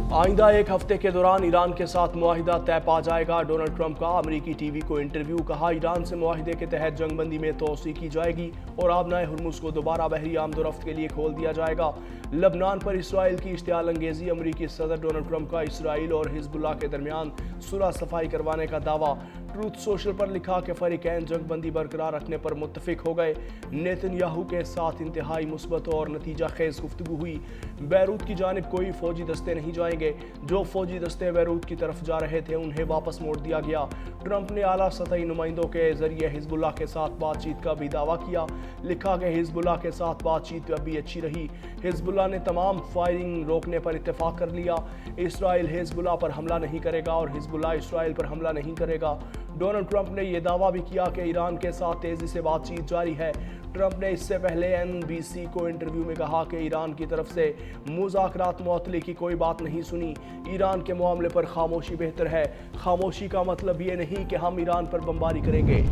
आइंदा एक हफ्ते के दौरान ईरान के साथ मुआहिदा तय पा जाएगा। डोनाल्ड ट्रंप का अमरीकी टीवी को इंटरव्यू। कहा, ईरान से मुआहिदे के तहत जंगबंदी में तोसी की जाएगी और आबनाए हुर्मुज को दोबारा बहरी आमदोरफ्त के लिए खोल दिया जाएगा। लबनान पर इसराइल की इश्तियाल अंगेजी। अमरीकी सदर डोनाल्ड ट्रंप का इसराइल और हिजबुल्लाह के दरमियान सुलह सफाई करवाने का दावा। ट्रूथ सोशल पर लिखा कि फरीकैन जंगबंदी बरकरार रखने पर मुत्तफिक हो गए। नेतन्याहू के साथ इंतहाई मुस्बत और नतीजा खेज गुफ्तगू हुई। बैरूत की जानिब कोई फौजी दस्ते नहीं जाएंगे। जो फौजी दस्ते बैरूत की तरफ जा रहे थे उन्हें वापस मोड़ दिया गया। ट्रंप ने आला सतही नुमाइंदों के जरिए हिजबुल्लाह के साथ बातचीत का भी दावा किया। लिखा कि हिजबुल्लाह के साथ बातचीत भी अच्छी रही। हिजबुल्लाह ने तमाम फायरिंग रोकने पर इत्तेफाक कर लिया। इसराइल हिजबुल्लाह पर हमला नहीं करेगा और हिजबुल्लाह इसराइल पर हमला नहीं करेगा। डोनाल्ड ट्रंप ने यह दावा भी किया कि ईरान के साथ तेजी से बातचीत जारी है। ट्रंप ने इससे पहले NBC को इंटरव्यू में कहा कि ईरान की तरफ से मुज़ाकरात मुअत्तली की कोई बात नहीं सुनी। ईरान के मामले पर खामोशी बेहतर है। खामोशी का मतलब ये नहीं कि हम ईरान पर बमबारी करेंगे।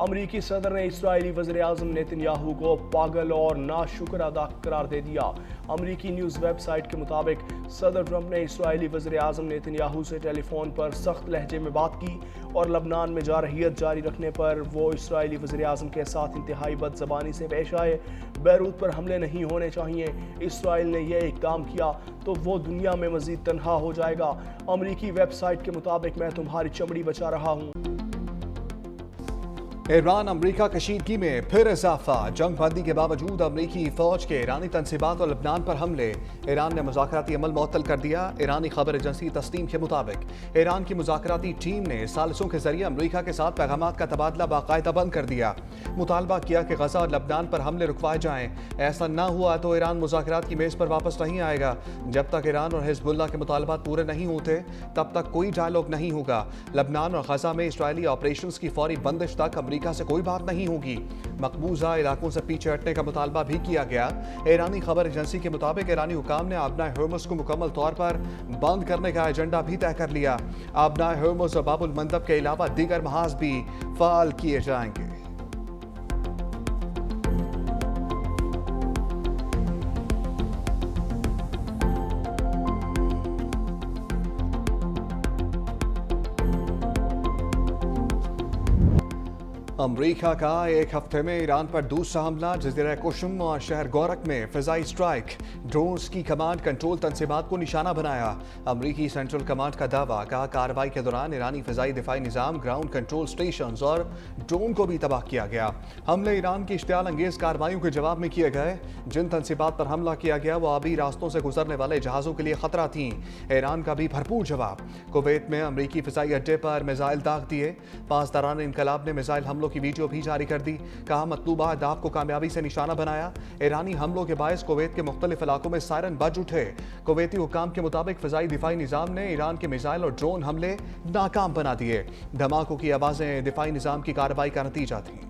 अमरीकी सदर ने इस्राएली वज़ीर-ए-आज़म नेतन्याहू को पागल और नाशुक्र अदा करार दे दिया। अमरीकी न्यूज़ वेबसाइट के मुताबिक सदर ट्रंप ने इस्राएली वज़ीर-ए-आज़म नेतन्याहू से टेलीफोन पर सख्त लहजे में बात की और लबनान में जारहियत जारी रखने पर वो इस्राएली वज़ीर-ए-आज़म के साथ इंतहाई बदज़बानी से पेश आए। बैरूत पर हमले नहीं होने चाहिए। इसराइल ने यह इक़दाम किया तो वो दुनिया में मज़ीद तनहा हो जाएगा। अमरीकी वेबसाइट के मुताबिक मैं तुम्हारी चमड़ी बचा रहा हूँ। ईरान अमरीका कशीदगी में फिर इजाफा। जंग बंदी के बावजूद अमरीकी फौज के ईरानी तनसीबात और लबनान पर हमले। ईरान ने मुज़ाकराती अमल मुअत्तल कर दिया। ईरानी खबर एजेंसी तस्नीम के मुताबिक ईरान की मुज़ाकराती टीम ने सालिसों के जरिए अमरीका के साथ पैगामात का तबादला बाकायदा बंद कर दिया। मुतालबा किया कि गजा और लबनान पर हमले रुकवाए जाएं। ऐसा न हुआ तो ईरान मुज़ाकरात की मेज़ पर वापस नहीं आएगा। जब तक ईरान और हिजबुल्लाह के मुतालबात पूरे नहीं होते तब तक कोई डायलॉग नहीं होगा। लबनान और गजा में इसराइली ऑपरेशन की फौरी बंदिश तक अमरीका से कोई बात नहीं होगी। मकबूजा इलाकों से पीछे हटने का मुतालबा भी किया गया। ईरानी खबर एजेंसी के मुताबिक ईरानी हुकाम ने आबनाए हुर्मुज को मुकम्मल तौर पर बंद करने का एजेंडा भी तय कर लिया। आबनाए हुर्मुज और बाबुल मंदब के अलावा दीगर महाज भी फाल किए जाएंगे। अमरीका का एक हफ्ते में ईरान पर दूसरा हमला। जज़ीरा कुशम और शहर गौरक में फ़िज़ाई स्ट्राइक। ड्रोन्स की कमांड कंट्रोल तनसीबात को निशाना बनाया। अमरीकी सेंट्रल कमांड का दावा। कहा, कार्रवाई के दौरान ईरानी फ़िज़ाई दिफाई निज़ाम, ग्राउंड कंट्रोल स्टेशन और ड्रोन को भी तबाह किया गया। हमले ईरान की इश्तियाल अंगेज़ कार्रवाइयों के जवाब में किए गए। जिन तनसीबात पर हमला किया गया वो आबी रास्तों से गुजरने वाले जहाज़ों के लिए खतरा थी। ईरान का भी भरपूर जवाब। कुवैत में अमरीकी फ़िज़ाई अड्डे पर मिसाइल दाग दिए। पासदारान इनकलाब ने मिसाइल हमलों की वीडियो भी जारी कर दी। कहा, मतलूबा अहदाफ को कामयाबी से निशाना बनाया। ईरानी हमलों के बायस कुवैत के मुख्तलिफ इलाकों में सायरन बज उठे। कुवैती हुकाम के मुताबिक फ़िज़ाई दिफाई निज़ाम ने ईरान के मिसाइल और ड्रोन हमले नाकाम बना दिए। धमाकों की आवाज़ें दिफाई निज़ाम की कार्रवाई का नतीजा थी।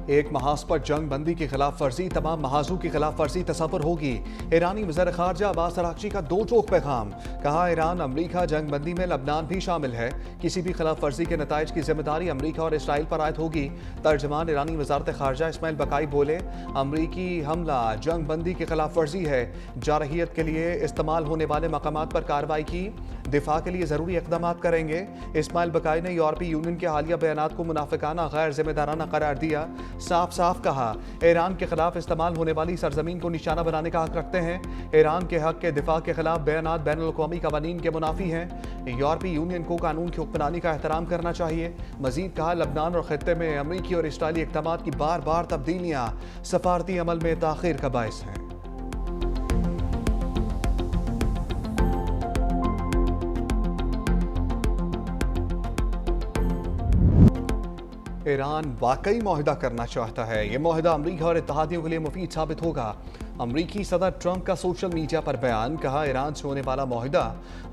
एक महाज पर जंग बंदी की खिलाफ वर्जी, तमाम महाजों की खिलाफ वर्जी तस्वर होगी। ईरानी वज़ीर ख़ारजा अब्बास अराग़ची का दो टोक पैगाम। कहा, ईरान अमरीका जंग बंदी में लबनान भी शामिल है। किसी भी खिलाफ वर्जी के नताइज की जिम्मेदारी अमरीका और इसराइल पर आयद होगी। तर्जमान ईरानी वज़ारत ख़ारजा इस्माइल बकाई बोले, अमरीकी हमला जंग बंदी की खिलाफ वर्जी है। जारहियत के लिए इस्तेमाल होने वाले मकामात पर कार्रवाई की। दिफा के लिए ज़रूरी इक़दाम करेंगे। इस्माइल बकाई ने यूरोपीय यूनियन के हालिया बयानात को मुनाफिकाना गैर जिम्मेदाराना करार दिया। साफ साफ कहा, ईरान के खिलाफ इस्तेमाल होने वाली सरजमीन को निशाना बनाने का हक रखते हैं। ईरान के हक के दिफा के खिलाफ बयानात बैनुल-अक़वामी क़वानीन के मुनाफी हैं। यूरोपीय यूनियन को कानून की हुक्मरानी का एहतराम करना चाहिए। मजीद कहा, लबनान और खित्ते में अमरीकी और इसराइली इक़दामात की बार बार तब्दीलियाँ सफारती अमल में ताख़ीर का बायस हैं। ईरान वाकई मुआहिदा करना चाहता है। ये मुआहिदा अमरीका और इत्तहादियों के लिए मुफीद साबित होगा। अमरीकी सदर ट्रंप का सोशल मीडिया पर बयान। कहा, ईरान से होने वाला मुआहिदा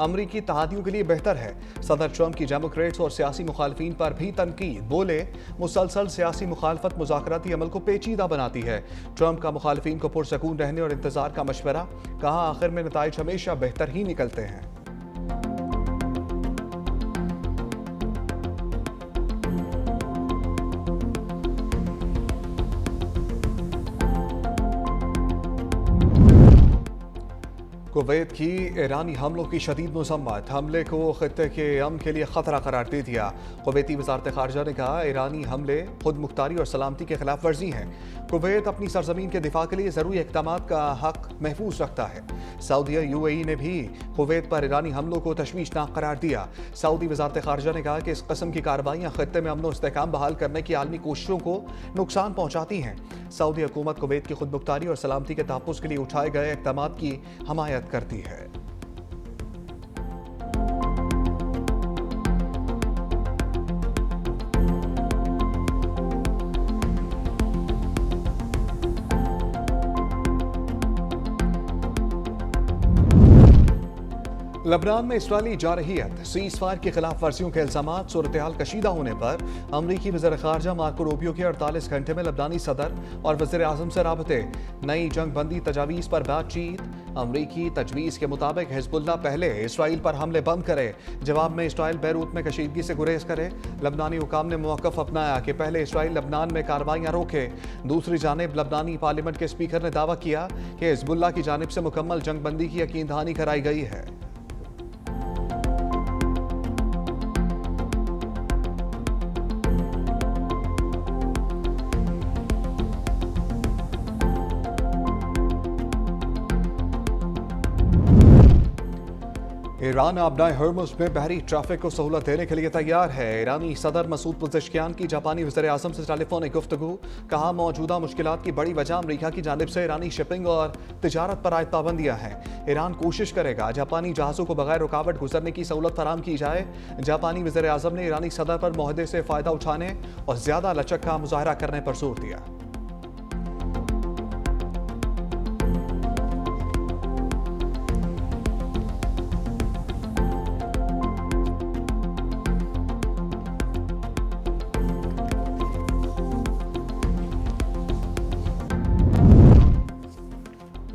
अमरीकी इत्तहादियों के लिए बेहतर है। सदर ट्रंप की डेमोक्रेट्स और सियासी मुखालफिन पर भी तनकीद। बोले, मुसलसल सियासी मुखालफत मुज़ाकराती अमल को पेचीदा बनाती है। ट्रंप का मुखालफिन को पुरसकून रहने और इंतजार का मशवरा। कहा, आखिर में नताइज हमेशा बेहतर ही निकलते हैं। कुवैत की ईरानी हमलों की शदीद मज़म्मत, हमले को खित्ते के अमन के लिए ख़तरा करार दे दिया। कुवैती वज़ारत ख़ारजा ने कहा ईरानी हमले खुद मुख्तारी और सलामती के खिलाफ वर्जी हैं। कुवैत अपनी सरजमीन के दिफा के लिए ज़रूरी इक़दाम का हक महफूज रखता है। सऊदीया UAE ने भी कुवैत पर ईरानी हमलों को तशवीशनाक करार दिया। सऊदी वज़ारत ख़ारजा ने कहा कि इस कस्म की कार्रवाइयाँ खित्ते में अमन व इस्तेहकाम बहाल करने की आलमी कोशिशों को नुकसान पहुँचाती हैं। सऊदी हुकूमत कुवैत की खुद मुख्तारी और सलामती के तहफ़्फ़ुज़ के लिए उठाए गए इक़दाम की हमायत करती है। लबनान में इसराइली जारहियत, सीज़ फायर की खिलाफ वर्जियों के इल्जामात, सूरत-ए-हाल कशीदा होने पर अमरीकी वज़ीर ख़ारजा मार्को रूबियो के 48 घंटे में लबनानी सदर और वज़ीर आज़म से राबते। नई जंग बंदी तजावीज़ पर बातचीत। अमरीकी तजवीज़ के मुताबिक हिज़्बुल्लाह पहले इसराइल पर हमले बंद करे, जवाब में इसराइल बैरूत में कशीदगी से गुरेज करे। लबनानी हुकाम ने मौक़िफ़ अपनाया कि पहले इसराइल लबनान में कार्रवाइयाँ रोके। दूसरी जानिब लबनानी पार्लियामेंट के स्पीकर ने दावा किया कि हिज़्बुल्लाह की जानिब से मुकम्मल जंग बंदी की यकीन दहानी कराई गई है। ईरान अपनाए हॉर्मुज़ में बहरी ट्रैफिक को सहूलत देने के लिए तैयार है। ईरानी सदर मसूद पुज़ेशकियान की जापानी वज़ीर आज़म से टेलीफोनिक गुफ्तगू। कहा मौजूदा मुश्किलात की बड़ी वजह अमरीका की जानिब से ईरानी शिपिंग और तिजारत पर आयद पाबंदियाँ हैं। ईरान कोशिश करेगा जापानी जहाज़ों को बगैर रुकावट गुजरने की सहूलत फराम की जाए। जापानी वज़ीर आज़म ने ईरानी सदर पर मुआहदे से फ़ायदा उठाने और ज़्यादा लचक का मुज़ाहरा करने पर जोर दिया।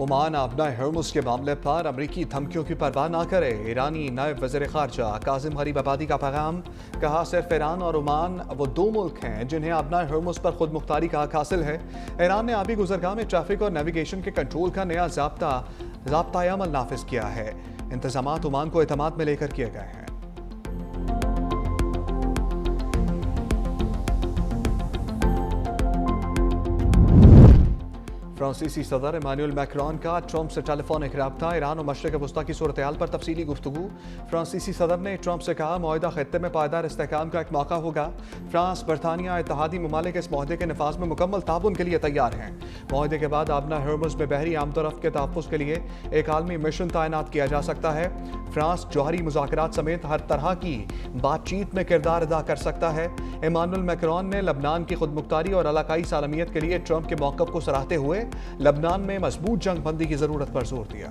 ओमान अपना हॉर्मुज़ के मामले पर अमरीकी धमकियों की परवाह न करे। ईरानी नायब वज़ीर ख़ारजा काज़िम गरीब आबादी का पैगाम। कहा सिर्फ ईरान और ओमान वो दो मुल्क हैं जिन्हें अपना हॉर्मुज़ पर खुद मुख्तारी का हक हासिल है। ईरान ने आबी गुज़रगाह में ट्रैफिक और नेविगेशन के कंट्रोल का नया ज़ाब्ता अमल नाफिज किया है। इंतज़ामात ओमान को एतमाद में लेकर किए गए हैं। फ्रांसीसी सदर इमानुएल मैक्रोन का ट्रंप से टेलीफोनिक रब्ता। ईरान और मशरिक़ वस्ता की सूरत-ए-हाल पर तफसीली गुफ्तगू। फ्रांसीसी सदर ने ट्रंप से कहा मुआहिदा खित्ते में पायदार इस्तेहकाम का एक मौका होगा। फ्रांस, बरतानिया, इत्तेहादी ममालिक इस मुआहदे के नफाज में मुकम्मल ताबुन के लिए तैयार हैं। मुआहदे के बाद अपना हॉर्मुज़ में बहरी आमदोरफ्त के तहफ़्फ़ुज़ के लिए एक आलमी मिशन तैनात किया जा सकता है। फ्रांस जौहरी मुज़ाकरात समेत हर तरह की बातचीत में किरदार अदा कर सकता है। इमानुएल मैक्रोन ने लबनान की खुद मुख्तारी और इलाकाई सालमियत के लिए ट्रंप के मौक़िफ़ को सराहते हुए लबनान में मजबूत जंग बंदी की ज़रूरत पर जोर दिया।